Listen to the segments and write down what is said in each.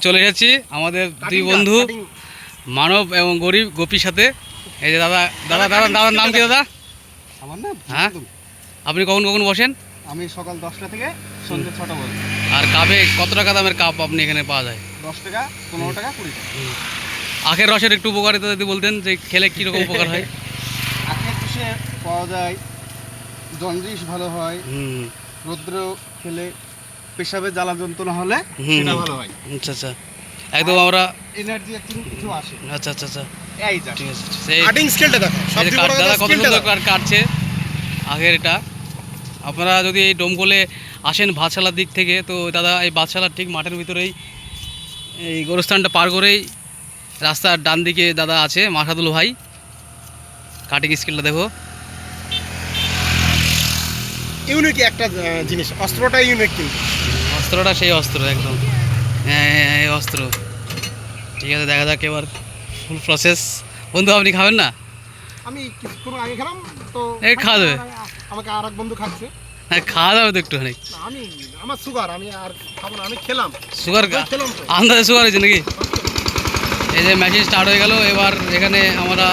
চলে যাচ্ছি আমাদের দুই বন্ধু মানব এবং গরিব গোপীর সাথে। এই যে দাদা দাদা দাদা দাদার নাম কি দাদা? আমার নাম হ্যাঁ, আপনি কখন কখন বসেন? আমি সকাল 10টা থেকে সন্ধ্যে 6টা পর্যন্ত। আর কাপে কত টাকা দামের কাপ আপনি এখানে পাওয়া যায়? 10 টাকা, 15 টাকা, 20 টাকা। আখের রসের একটু উপকারিতা যদি বলতেন, যে খেলে কীরকম উপকার হয়? আখের রসে পাওয়া যায় জন্ডিস ভালো হয়, রৌদ্র খেলে পেশাবে জ্বালা যন্ত্রণা হলে সেটা ভালো হয়। আচ্ছা আচ্ছা, একদম আমরা এনার্জি কিছু আসে। আচ্ছা আচ্ছা আচ্ছা, এই যা ঠিক আছে। কাটিং স্কেলটা দেখো, সবচেয়ে বড় দাদা কথা কত স্কেলটা সুন্দর কাটছে আখের এটা। আপনারা যদি এই ডোমকলে আসেন ভাতশালার দিক থেকে, তো দাদা এই ভাতশালার ঠিক মাঠের ভিতরেই, এই গোরস্থানটা পার করেই রাস্তার ডান দিকে দাদা আছে মাসাদুল ভাই। কাটিং স্কিলটা দেখো, ইউনিক একটা জিনিস, অস্ত্রটা ইউনিক কিন্তু। অস্ত্রটা সেই অস্ত্র একদম, হ্যাঁ এই অস্ত্র। ঠিক আছে, দেখা যাক এবার ফুল প্রসেস। বন্ধু আপনি খাবেন না? আমি কিছুক্ষণ আগে খেলাম তো, এই খাওয়া যাবে, আমাকে আর এক বন্ধু খাচ্ছে। হ্যাঁ খাওয়া যাবে তো একটুখানি। আমি আমার সুগার, আমি আর খাবো না, আমি খেলাম। সুগার খেলাম তো, আন্দাজে সুগার হয়েছে নাকি? এই যে মেশিন স্টার্ট হয়ে গেল, এবার এখানে আমরা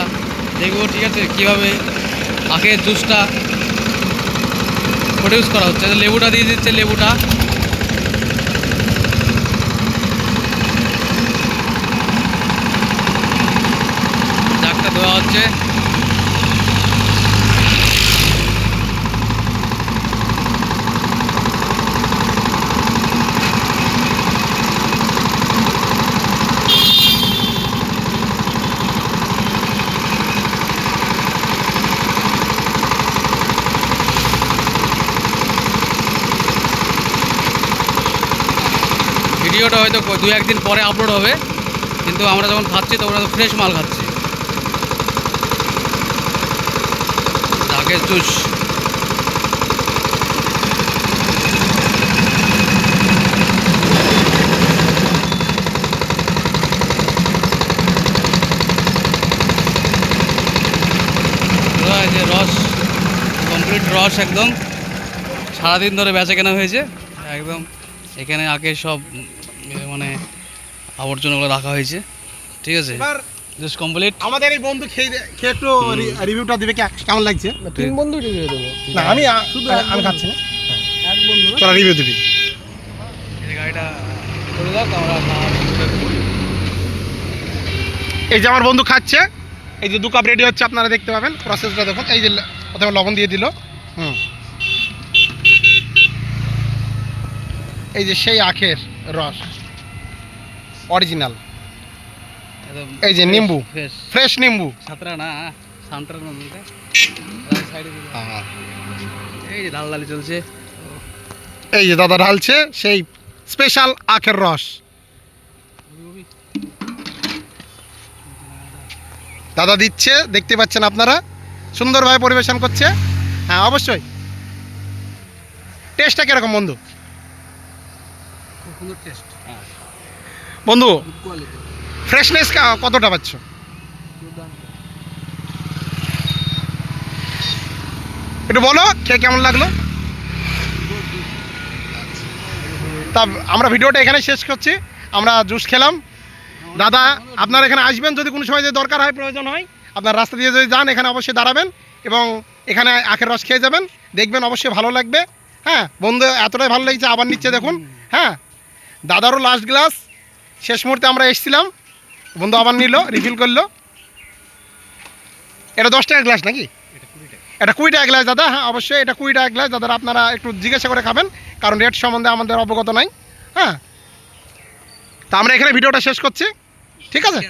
দেখবো ঠিক আছে কীভাবে আখের জুসটা প্রডিউস করা হচ্ছে। লেবুটা দিয়ে দিচ্ছে, লেবুটা জাগটা দেওয়া হচ্ছে। ভিডিওটা হয়তো 2-1 দিন পরে আপলোড হবে, কিন্তু আমরা যখন খাচ্ছি তখন তো ফ্রেশ মাল খাচ্ছি। আখের জুস যে রস, কমপ্লিট রস একদম সারাদিন ধরে বেচা কেনা হয়েছে একদম। এখানে আখের সব মানে আবর্জনাগুলো রাখা হয়েছে, ঠিক আছে। Just complete. আমাদের এই বন্ধু খেয়ে একটু রিভিউটা দিবে, কেমন লাগছে? তিন বন্ধু রিভিউ দেবো না, আমি শুধু আমি খাচ্ছি না, এক বন্ধু তোরা রিভিউ দিবি। এই গাড়িটা করে দাও, আমরা এই যে আমার বন্ধু খাচ্ছে, এই যে 2 কাপ রেডি হচ্ছে, আপনারা দেখতে পাবেন প্রসেসটা দেখুন। এই যে প্রথমে লবণ দিয়ে দিল, এই যে সেই আখের রস অরিজিনাল। এই যে নিম্বু, ফ্রেশ নিম্বু, সাতরা না সান্টার মধ্যে সাইডে। এই যে লাল লালি চলছে, এই যে দাদা ঢালছে সেই স্পেশাল আখের রস। দাদা দিচ্ছে, দেখতে পাচ্ছেন আপনারা, সুন্দরভাবে পরিবেশন করছে। হ্যাঁ অবশ্যই। টেস্টটা কিরকম বন্ধু? সুন্দর টেস্ট বন্ধু, ফ্রেশনেস কতটা পাচ্ছ? একটু বলো খেয়ে কেমন লাগলো। তা আমরা ভিডিওটা এখানে শেষ করছি। আমরা জুস খেলাম। দাদা আপনারা এখানে আসবেন, যদি কোনো সময় যদি দরকার হয়, প্রয়োজন হয়, আপনার রাস্তা দিয়ে যদি যান, এখানে অবশ্যই দাঁড়াবেন এবং এখানে আখের রস খেয়ে যাবেন, দেখবেন অবশ্যই ভালো লাগবে। হ্যাঁ বন্ধু, এতটাই ভালো লাগছে, আবার নিচ্ছে দেখুন। হ্যাঁ, দাদারও লাস্ট গ্লাস, শেষ মুহূর্তে আমরা এসেছিলাম, বন্ধু আবার নিল, রিফিল করলো। এটা 10 টাকা গ্লাস নাকি? এটা 20 টাকা গ্লাস দাদা। হ্যাঁ অবশ্যই এটা 20 টাকা গ্লাস। দাদা আপনারা একটু জিজ্ঞাসা করে খাবেন, কারণ রেট সম্বন্ধে আমাদের অবগত নাই। হ্যাঁ, তা আমরা এখানে ভিডিওটা শেষ করছি, ঠিক আছে।